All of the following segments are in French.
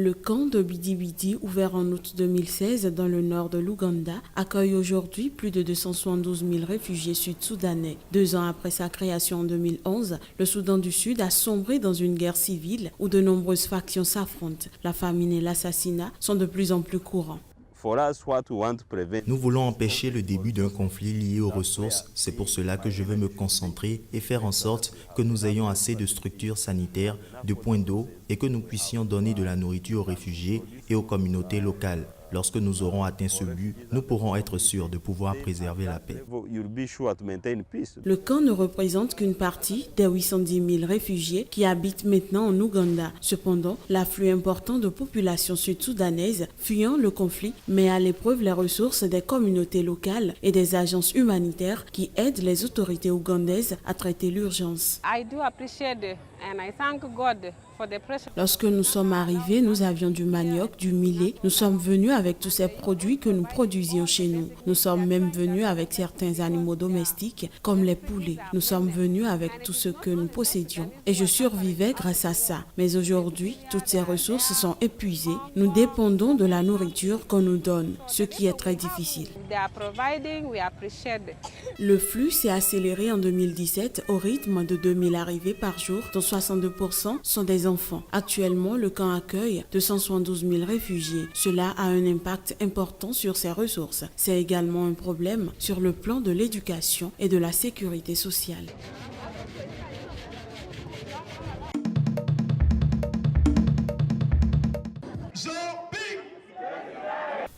Le camp de Bidibidi, ouvert en août 2016 dans le nord de l'Ouganda, accueille aujourd'hui plus de 272 000 réfugiés sud-soudanais. 2 ans après sa création en 2011, le Soudan du Sud a sombré dans une guerre civile où de nombreuses factions s'affrontent. La famine et l'assassinat sont de plus en plus courants. Nous voulons empêcher le début d'un conflit lié aux ressources. C'est pour cela que je veux me concentrer et faire en sorte que nous ayons assez de structures sanitaires, de points d'eau et que nous puissions donner de la nourriture aux réfugiés et aux communautés locales. Lorsque nous aurons atteint ce but, nous pourrons être sûrs de pouvoir préserver la paix. Le camp ne représente qu'une partie des 810 000 réfugiés qui habitent maintenant en Ouganda. Cependant, l'afflux important de populations sud-soudanaises fuyant le conflit met à l'épreuve les ressources des communautés locales et des agences humanitaires qui aident les autorités ougandaises à traiter l'urgence. Lorsque nous sommes arrivés, nous avions du manioc, du millet. Nous sommes venus avec tous ces produits que nous produisions chez nous. Nous sommes même venus avec certains animaux domestiques, comme les poulets. Nous sommes venus avec tout ce que nous possédions et je survivais grâce à ça. Mais aujourd'hui, toutes ces ressources sont épuisées. Nous dépendons de la nourriture qu'on nous donne, ce qui est très difficile. Le flux s'est accéléré en 2017 au rythme de 2000 arrivées par jour, dont 62% sont des enfants. Actuellement, le camp accueille 272 000 réfugiés. Cela a un impact important sur ses ressources. C'est également un problème sur le plan de l'éducation et de la sécurité sociale.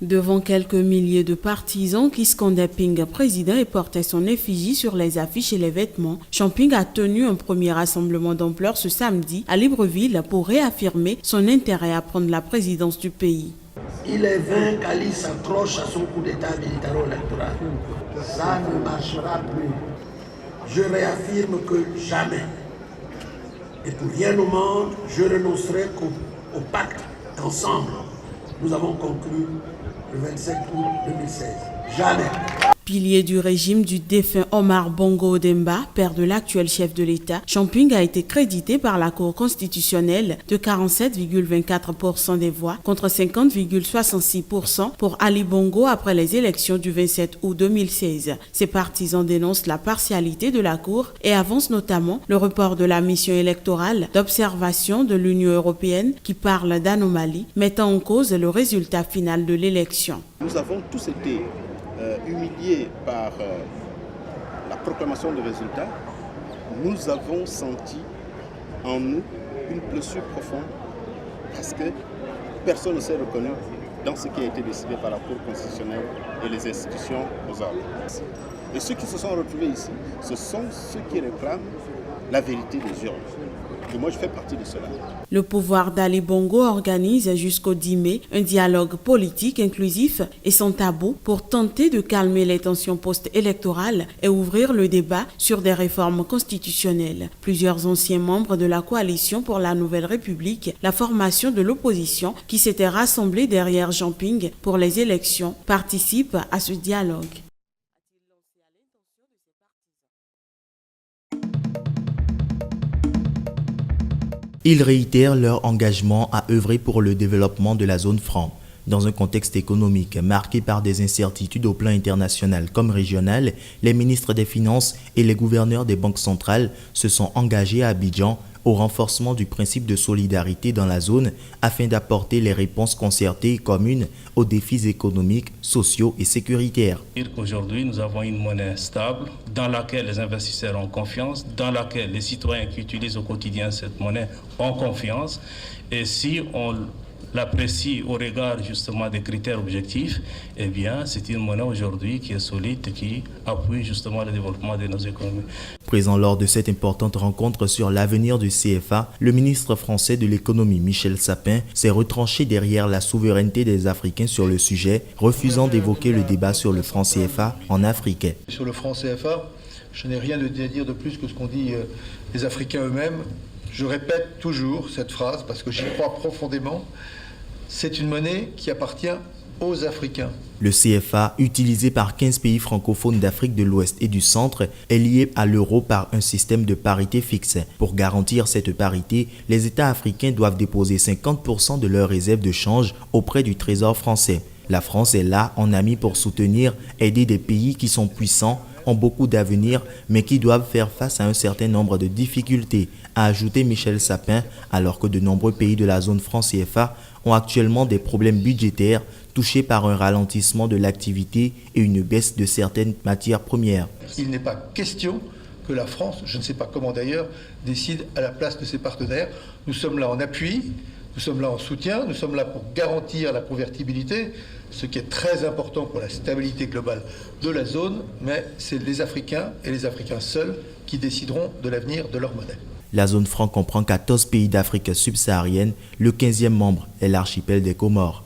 Devant quelques milliers de partisans qui scandaient Ping président et portaient son effigie sur les affiches et les vêtements, Champing a tenu un premier rassemblement d'ampleur ce samedi à Libreville pour réaffirmer son intérêt à prendre la présidence du pays. Il est vain qu'Ali s'accroche à son coup d'état militaro-électoral. Ça ne marchera plus. Je réaffirme que jamais, et pour rien au monde, je renoncerai au pacte qu'ensemble nous avons conclu le 27 août 2016. Jamais. Pilier du régime du défunt Omar Bongo Odemba, père de l'actuel chef de l'État, Champing a été crédité par la Cour constitutionnelle de 47,24% des voix contre 50,66% pour Ali Bongo après les élections du 27 août 2016. Ses partisans dénoncent la partialité de la Cour et avancent notamment le report de la mission électorale d'observation de l'Union européenne qui parle d'anomalie, mettant en cause le résultat final de l'élection. Nous avons tous été humiliés par la proclamation des résultats. Nous avons senti en nous une blessure profonde parce que personne ne s'est reconnu dans ce qui a été décidé par la Cour constitutionnelle et les institutions aux ordres. Et ceux qui se sont retrouvés ici, ce sont ceux qui réclament la vérité des urnes. Et moi, je fais partie de cela. Le pouvoir d'Ali Bongo organise jusqu'au 10 mai un dialogue politique inclusif et sans tabou pour tenter de calmer les tensions post-électorales et ouvrir le débat sur des réformes constitutionnelles. Plusieurs anciens membres de la coalition pour la Nouvelle République, la formation de l'opposition qui s'était rassemblée derrière Champing pour les élections, participent à ce dialogue. Ils réitèrent leur engagement à œuvrer pour le développement de la zone franc. Dans un contexte économique marqué par des incertitudes au plan international comme régional, les ministres des Finances et les gouverneurs des banques centrales se sont engagés à Abidjan au renforcement du principe de solidarité dans la zone afin d'apporter les réponses concertées et communes aux défis économiques, sociaux et sécuritaires. Aujourd'hui, nous avons une monnaie stable dans laquelle les investisseurs ont confiance, dans laquelle les citoyens qui utilisent au quotidien cette monnaie ont confiance. Et si on l'apprécie au regard justement des critères objectifs, eh bien c'est une monnaie aujourd'hui qui est solide et qui appuie justement le développement de nos économies. Présent lors de cette importante rencontre sur l'avenir du CFA, le ministre français de l'économie Michel Sapin s'est retranché derrière la souveraineté des Africains sur le sujet, refusant d'évoquer le débat sur le franc CFA en Afrique. Sur le franc CFA, je n'ai rien à dire de plus que ce qu'ont dit les Africains eux-mêmes. Je répète toujours cette phrase parce que j'y crois profondément. C'est une monnaie qui appartient aux Africains. Le CFA, utilisé par 15 pays francophones d'Afrique de l'Ouest et du Centre, est lié à l'euro par un système de parité fixe. Pour garantir cette parité, les États africains doivent déposer 50% de leurs réserves de change auprès du Trésor français. La France est là en ami pour soutenir, aider des pays qui sont puissants, ont beaucoup d'avenir, mais qui doivent faire face à un certain nombre de difficultés, a ajouté Michel Sapin, alors que de nombreux pays de la zone franc CFA ont actuellement des problèmes budgétaires touchés par un ralentissement de l'activité et une baisse de certaines matières premières. Il n'est pas question que la France, je ne sais pas comment d'ailleurs, décide à la place de ses partenaires. Nous sommes là en appui, nous sommes là en soutien, nous sommes là pour garantir la convertibilité, ce qui est très important pour la stabilité globale de la zone, mais c'est les Africains et les Africains seuls qui décideront de l'avenir de leur monnaie. La zone franc comprend 14 pays d'Afrique subsaharienne, le 15e membre est l'archipel des Comores.